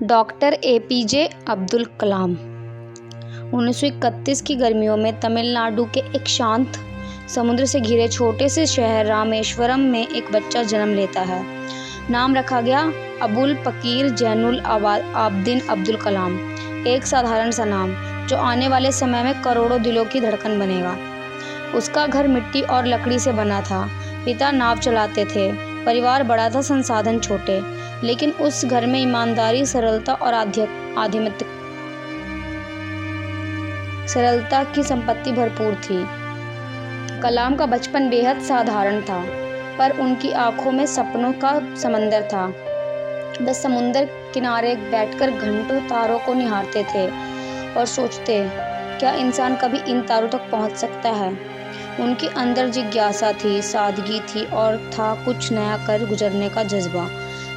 Doctor APJ Abdul Kalam 1931 की गर्मियों में तमिलनाडु के एक शांत समुद्र से घिरे छोटे से शहर रामेश्वरम में एक बच्चा जन्म लेता है। नाम रखा गया अबुल पकीर जैनुल आबदीन अब्दुल कलाम। एक साधारण सा नाम जो आने वाले समय में करोड़ों दिलों की धड़कन बनेगा। उसका घर मिट्टी और लकड़ी से बना था। पिता नाव चलाते थे। परिवार बड़ा था, संसाधन छोटे, लेकिन उस घर में ईमानदारी, सरलता और आध्यात्मिक सरलता की संपत्ति भरपूर थी। कलाम का बचपन बेहद साधारण था, पर उनकी आंखों में सपनों का समंदर था। वे समुंदर किनारे बैठकर घंटों तारों को निहारते थे और सोचते, क्या इंसान कभी इन तारों तक पहुंच सकता है। उनके अंदर जिज्ञासा थी, सादगी थी और था कुछ नया कर गुजरने का जज्बा।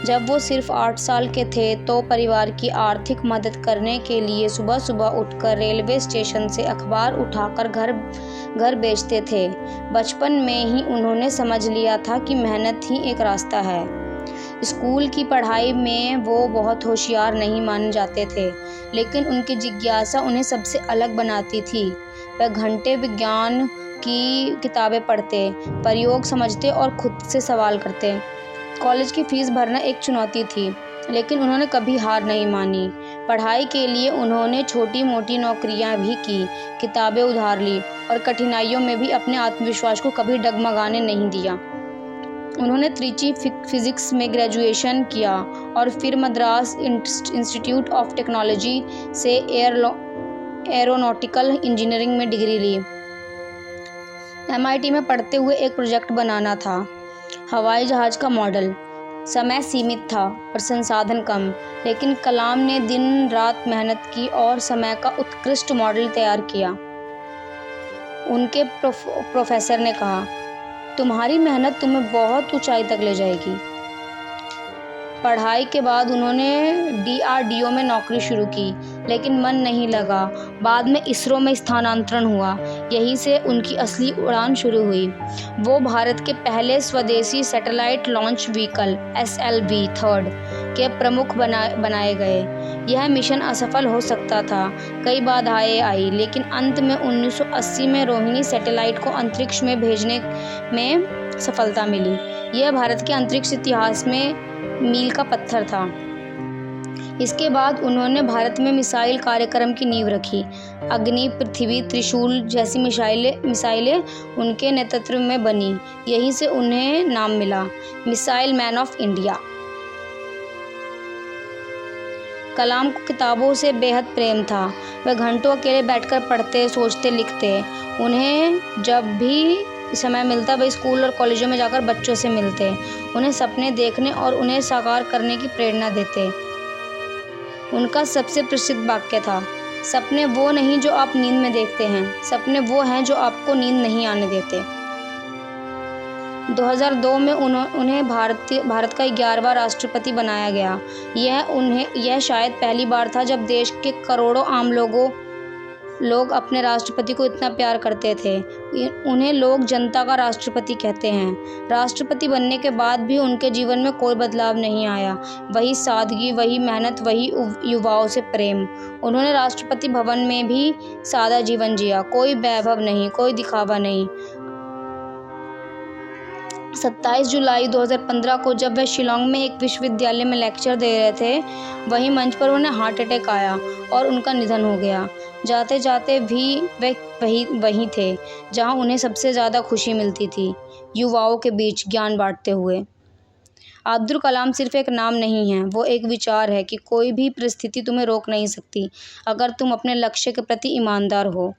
जब वो सिर्फ 8 साल के थे तो परिवार की आर्थिक मदद करने के लिए सुबह सुबह उठकर रेलवे स्टेशन से अखबार उठाकर घर बेचते थे। बचपन में ही उन्होंने समझ लिया था कि मेहनत ही एक रास्ता है। स्कूल की पढ़ाई में वो बहुत होशियार नहीं माने जाते थे, लेकिन उनकी जिज्ञासा उन्हें सबसे अलग बनाती थी। वह घंटे विज्ञान की किताबें पढ़ते, प्रयोग समझते और खुद से सवाल करते। कॉलेज की फीस भरना एक चुनौती थी, लेकिन उन्होंने कभी हार नहीं मानी। पढ़ाई के लिए उन्होंने छोटी मोटी नौकरियां भी की, किताबें उधार ली और कठिनाइयों में भी अपने आत्मविश्वास को कभी डगमगाने नहीं दिया। उन्होंने त्रिची फिजिक्स में ग्रेजुएशन किया और फिर मद्रास इंस्टीट्यूट ऑफ टेक्नोलॉजी से एरोनॉटिकल इंजीनियरिंग में डिग्री ली। MIT में पढ़ते हुए एक प्रोजेक्ट बनाना था, हवाई जहाज का मॉडल। समय सीमित था और संसाधन कम, लेकिन कलाम ने दिन रात मेहनत की और समय का उत्कृष्ट मॉडल तैयार किया। उनके प्रोफेसर ने कहा, तुम्हारी मेहनत तुम्हें बहुत ऊंचाई तक ले जाएगी। पढ़ाई के बाद उन्होंने DRDO में नौकरी शुरू की, लेकिन मन नहीं लगा। बाद में इसरो में स्थानांतरण हुआ। यहीं से उनकी असली उड़ान शुरू हुई। वो भारत के पहले स्वदेशी सैटेलाइट लॉन्च व्हीकल SLV-3 के प्रमुख बनाए गए। यह मिशन असफल हो सकता था, कई बाधाएं आई, लेकिन अंत में 1980 में रोहिणी सैटेलाइट को अंतरिक्ष में भेजने में सफलता मिली। यह भारत के अंतरिक्ष इतिहास में मील का पत्थर था। इसके बाद उन्होंने भारत में मिसाइल कार्यक्रम की नींव रखी। अग्नि, पृथ्वी, त्रिशूल जैसी मिसाइलें उनके नेतृत्व में बनी। यहीं से उन्हें नाम मिला, मिसाइल मैन ऑफ इंडिया। कलाम को किताबों से बेहद प्रेम था। वह घंटों अकेले बैठकर पढ़ते, सोचते, लिखते। उन्हें जब भी समय मिलता वे स्कूल और कॉलेजों में जाकर बच्चों से मिलते, उन्हें सपने देखने और उन्हें साकार करने की प्रेरणा देते। उनका सबसे प्रसिद्ध वाक्य था, सपने वो नहीं जो आप नींद में देखते हैं, सपने वो हैं जो आपको नींद नहीं आने देते। 2002 में उन्हें भारत का 11वां राष्ट्रपति बनाया गया। यह शायद पहली बार था जब देश के करोड़ों आम लोग अपने राष्ट्रपति को इतना प्यार करते थे। उन्हें लोग जनता का राष्ट्रपति कहते हैं। राष्ट्रपति बनने के बाद भी उनके जीवन में कोई बदलाव नहीं आया। वही सादगी, वही मेहनत, वही युवाओं से प्रेम। उन्होंने राष्ट्रपति भवन में भी सादा जीवन जिया, कोई वैभव नहीं, कोई दिखावा नहीं। 27 जुलाई 2015 को जब वह शिलांग में एक विश्वविद्यालय में लेक्चर दे रहे थे, वही मंच पर उन्हें हार्ट अटैक आया और उनका निधन हो गया। जाते जाते भी वे वहीं थे जहां उन्हें सबसे ज़्यादा खुशी मिलती थी, युवाओं के बीच ज्ञान बांटते हुए। अब्दुल कलाम सिर्फ एक नाम नहीं है, वो एक विचार है कि कोई भी परिस्थिति तुम्हें रोक नहीं सकती, अगर तुम अपने लक्ष्य के प्रति ईमानदार हो।